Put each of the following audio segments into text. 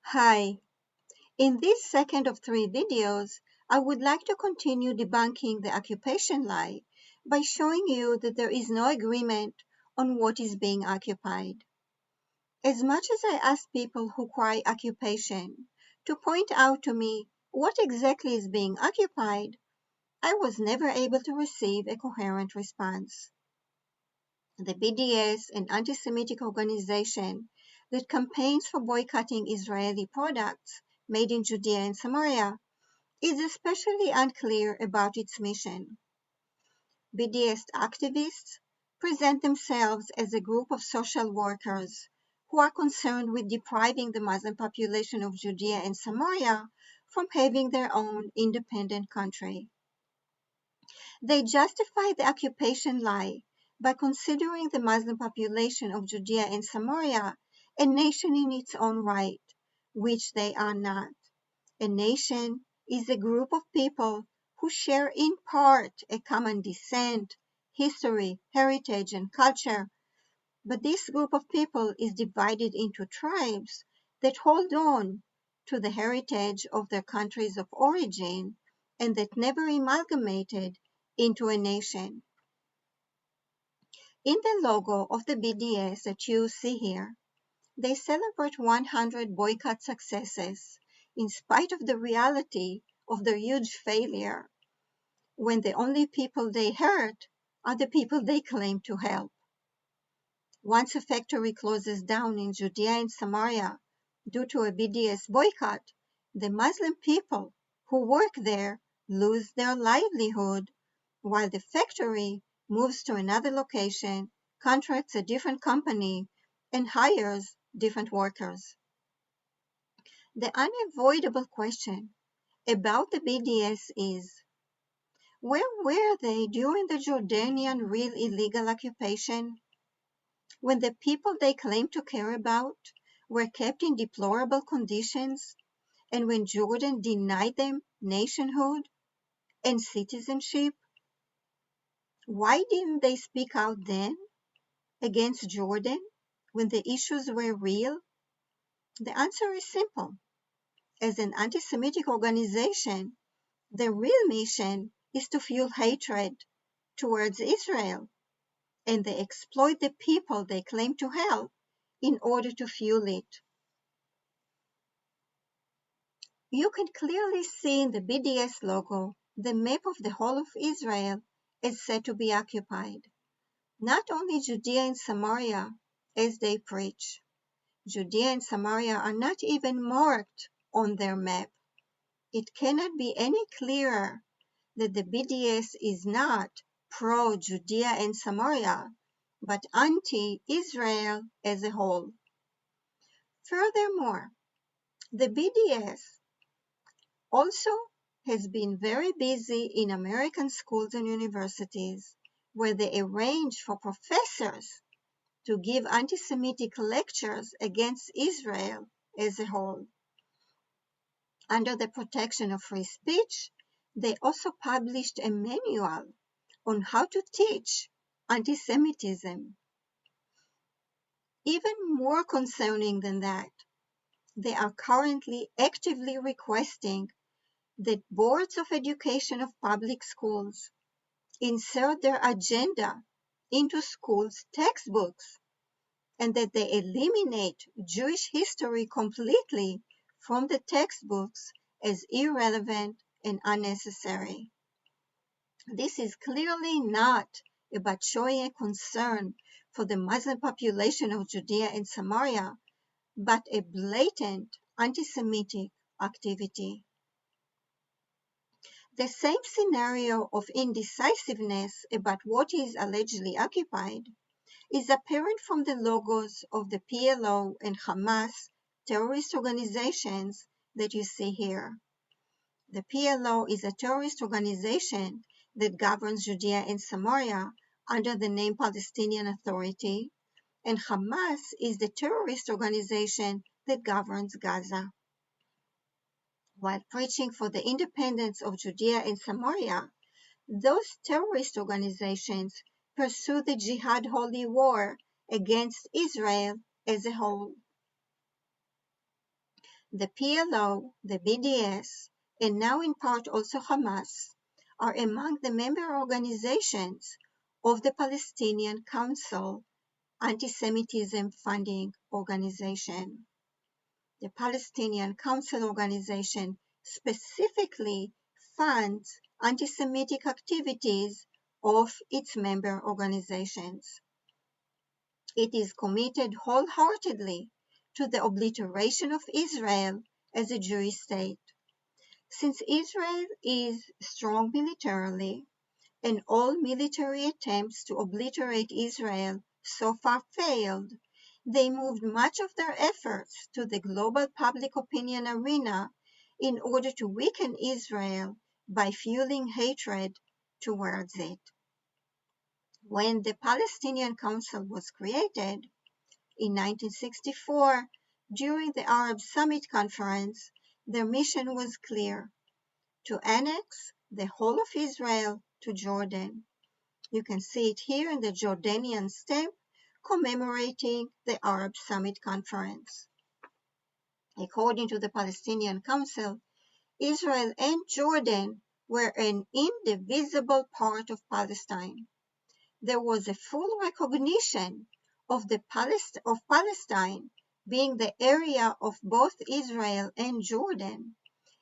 Hi, in this second of 3 videos, I would like to continue debunking the occupation lie by showing you that there is no agreement on what is being occupied. As much as I ask people who cry occupation to point out to me what exactly is being occupied, I was never able to receive a coherent response. The BDS, an anti-Semitic organization that campaigns for boycotting Israeli products made in Judea and Samaria, is especially unclear about its mission. BDS activists present themselves as a group of social workers who are concerned with depriving the Muslim population of Judea and Samaria from having their own independent country. They justify the occupation lie by considering the Muslim population of Judea and Samaria a nation in its own right, which they are not. A nation is a group of people who share in part a common descent, history, heritage, and culture, but this group of people is divided into tribes that hold on to the heritage of their countries of origin and that never amalgamated into a nation. In the logo of the BDS that you see here, they celebrate 100 boycott successes in spite of the reality of their huge failure, when the only people they hurt are the people they claim to help. Once a factory closes down in Judea and Samaria due to a BDS boycott, the Muslim people who work there lose their livelihood, while the factory moves to another location, contracts a different company, and hires different workers. The unavoidable question about the BDS is, where were they during the Jordanian real illegal occupation, when the people they claim to care about were kept in deplorable conditions, and when Jordan denied them nationhood and citizenship? Why didn't they speak out then against Jordan when the issues were real? The answer is simple. As an anti-Semitic organization, their real mission is to fuel hatred towards Israel, and they exploit the people they claim to help in order to fuel it. You can clearly see in the BDS logo the map of the whole of Israel is said to be occupied. Not only Judea and Samaria, as they preach. Judea and Samaria are not even marked on their map. It cannot be any clearer that the BDS is not pro-Judea and Samaria, but anti-Israel as a whole. Furthermore, the BDS also has been very busy in American schools and universities, where they arrange for professors to give anti-Semitic lectures against Israel as a whole. Under the protection of free speech, they also published a manual on how to teach anti-Semitism. Even more concerning than that, they are currently actively requesting that boards of education of public schools insert their agenda into schools' textbooks, and that they eliminate Jewish history completely from the textbooks as irrelevant and unnecessary. This is clearly not about showing a concern for the Muslim population of Judea and Samaria, but a blatant anti-Semitic activity. The same scenario of indecisiveness about what is allegedly occupied is apparent from the logos of the PLO and Hamas terrorist organizations that you see here. The PLO is a terrorist organization that governs Judea and Samaria under the name Palestinian Authority, and Hamas is the terrorist organization that governs Gaza. While preaching for the independence of Judea and Samaria, those terrorist organizations pursue the jihad holy war against Israel as a whole. The PLO, the BDS, and now in part also Hamas, are among the member organizations of the Palestinian Council Anti-Semitism Funding Organization. The Palestinian Council Organization specifically funds anti-Semitic activities of its member organizations. It is committed wholeheartedly to the obliteration of Israel as a Jewish state. Since Israel is strong militarily, and all military attempts to obliterate Israel so far failed, they moved much of their efforts to the global public opinion arena in order to weaken Israel by fueling hatred towards it. When the Palestinian Council was created in 1964, during the Arab Summit Conference, their mission was clear: to annex the whole of Israel to Jordan. You can see it here in the Jordanian stamp commemorating the Arab Summit Conference. According to the Palestinian Council, Israel and Jordan were an indivisible part of Palestine. There was a full recognition of Palestine being the area of both Israel and Jordan,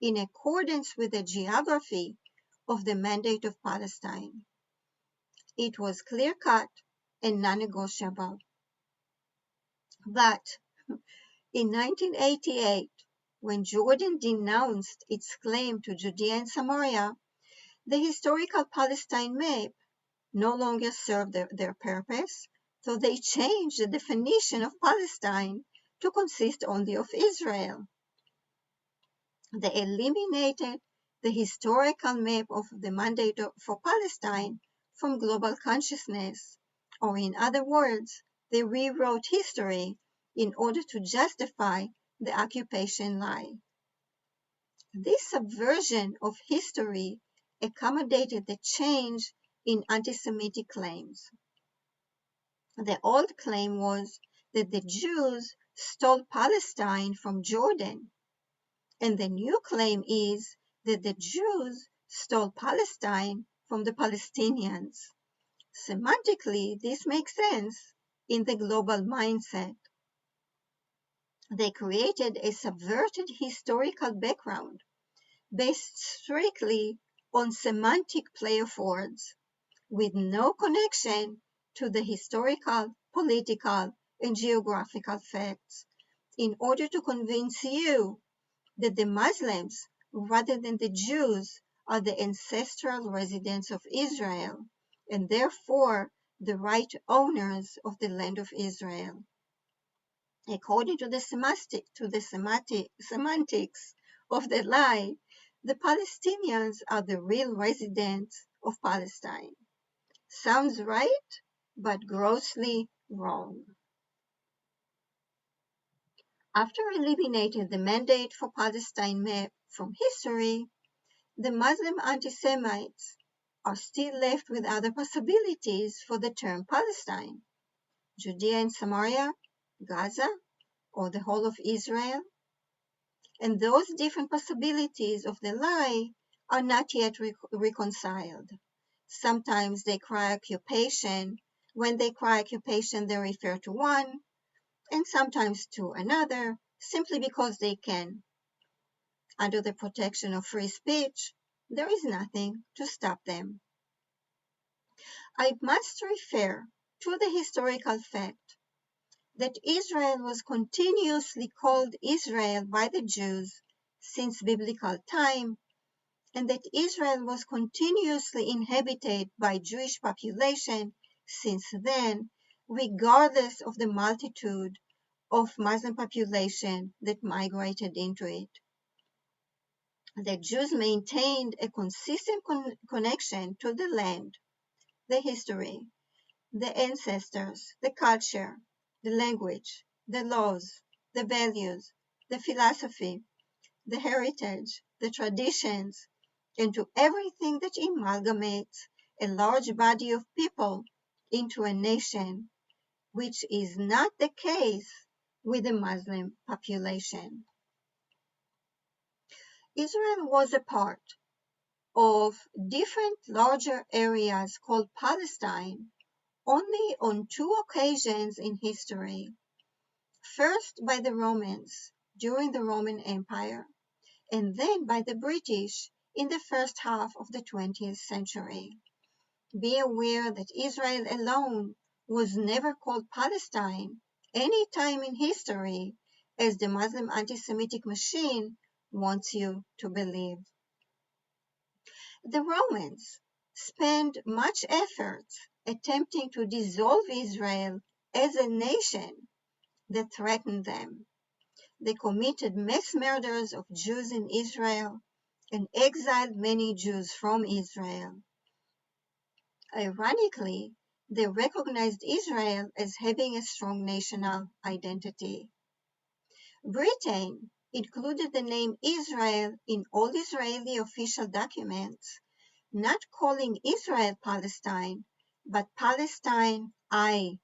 in accordance with the geography of the Mandate of Palestine. It was clear-cut and non-negotiable. But in 1988, when Jordan denounced its claim to Judea and Samaria, the historical Palestine map no longer served their purpose, so they changed the definition of Palestine to consist only of Israel. They eliminated the historical map of the mandate for Palestine from global consciousness, or in other words, they rewrote history in order to justify the occupation lie. This subversion of history accommodated the change in anti-Semitic claims. The old claim was that the Jews stole Palestine from Jordan, and the new claim is that the Jews stole Palestine from the Palestinians. Semantically, this makes sense in the global mindset. They created a subverted historical background based strictly on semantic play of words, with no connection to the historical, political, and geographical facts, in order to convince you that the Muslims, rather than the Jews, are the ancestral residents of Israel, and therefore the right owners of the land of Israel. According to the semantics of the lie, the Palestinians are the real residents of Palestine. Sounds right, but grossly wrong. After eliminating the mandate for Palestine map from history, the Muslim anti-Semites are still left with other possibilities for the term Palestine: Judea and Samaria, Gaza, or the whole of Israel. And those different possibilities of the lie are not yet reconciled. Sometimes they cry occupation. When they cry occupation, they refer to one, and sometimes to another, simply because they can. Under the protection of free speech, there is nothing to stop them. I must refer to the historical fact that Israel was continuously called Israel by the Jews since biblical time, and that Israel was continuously inhabited by Jewish population since then, regardless of the multitude of Muslim population that migrated into it. The Jews maintained a consistent connection to the land, the history, the ancestors, the culture, the language, the laws, the values, the philosophy, the heritage, the traditions, and to everything that amalgamates a large body of people into a nation, which is not the case with the Muslim population. Israel was a part of different larger areas called Palestine only on two occasions in history. First by the Romans during the Roman Empire, and then by the British in the first half of the 20th century. Be aware that Israel alone was never called Palestine any time in history, as the Muslim anti-Semitic machine wants you to believe. The Romans spent much effort attempting to dissolve Israel as a nation that threatened them. They committed mass murders of Jews in Israel and exiled many Jews from Israel. Ironically, they recognized Israel as having a strong national identity. Britain included the name Israel in all Israeli official documents, not calling Israel Palestine, but Palestine I.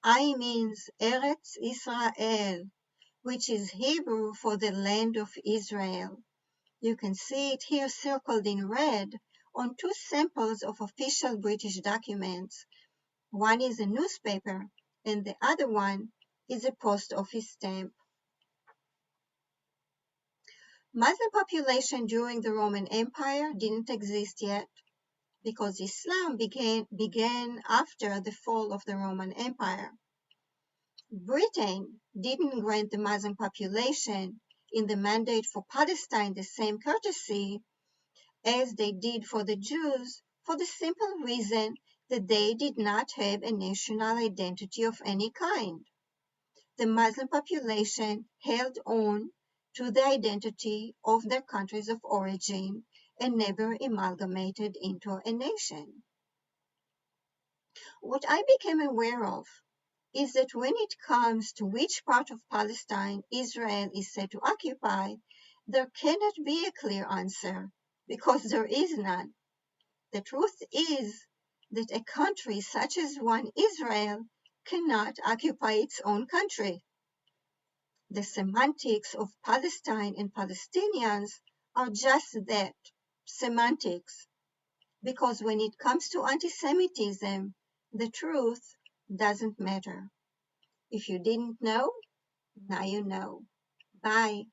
I means Eretz Israel, which is Hebrew for the land of Israel. You can see it here circled in red on two samples of official British documents. One is a newspaper and the other one is a post office stamp. Muslim population during the Roman Empire didn't exist yet because Islam began after the fall of the Roman Empire. Britain didn't grant the Muslim population in the mandate for Palestine the same courtesy as they did for the Jews, for the simple reason that they did not have a national identity of any kind. The Muslim population held on to the identity of their countries of origin and never amalgamated into a nation. What I became aware of is that when it comes to which part of Palestine Israel is said to occupy, there cannot be a clear answer because there is none. The truth is that a country such as one Israel cannot occupy its own country. The semantics of Palestine and Palestinians are just that, semantics, because when it comes to anti-Semitism, the truth doesn't matter. If you didn't know, now you know. Bye.